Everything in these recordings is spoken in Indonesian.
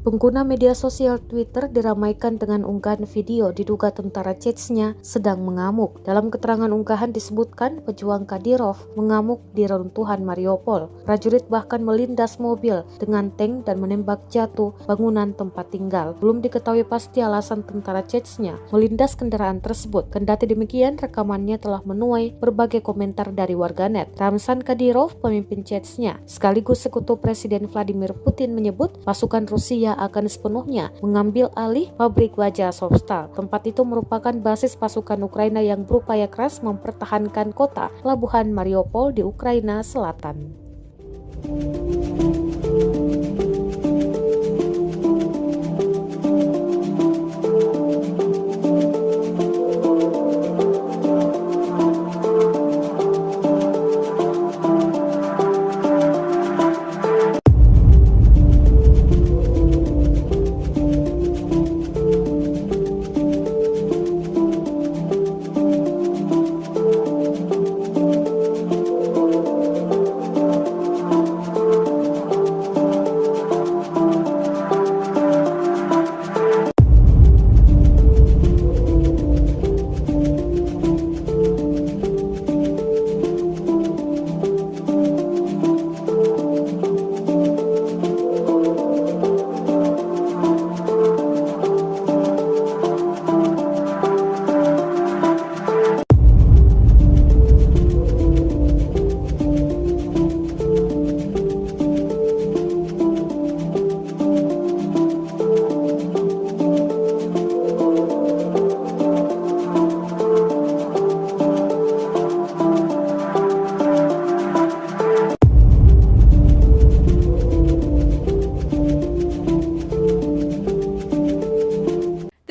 Pengguna media sosial Twitter diramaikan dengan unggahan video diduga tentara Chechnya sedang mengamuk. Dalam keterangan unggahan disebutkan pejuang Kadyrov mengamuk di reruntuhan Mariupol. Prajurit bahkan melindas mobil dengan tank dan menembak jatuh bangunan tempat tinggal. Belum diketahui pasti alasan tentara Chechnya melindas kendaraan tersebut. Kendati demikian, rekamannya telah menuai berbagai komentar dari warganet. Ramzan Kadyrov, pemimpin Chechnya, sekaligus sekutu Presiden Vladimir Putin, menyebut pasukan Rusia akan sepenuhnya mengambil alih pabrik baja Azovstal. Tempat itu merupakan basis pasukan Ukraina yang berupaya keras mempertahankan kota pelabuhan Mariupol di Ukraina Selatan.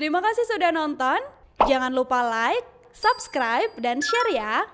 Terima kasih sudah nonton. Jangan lupa like, subscribe, dan share ya.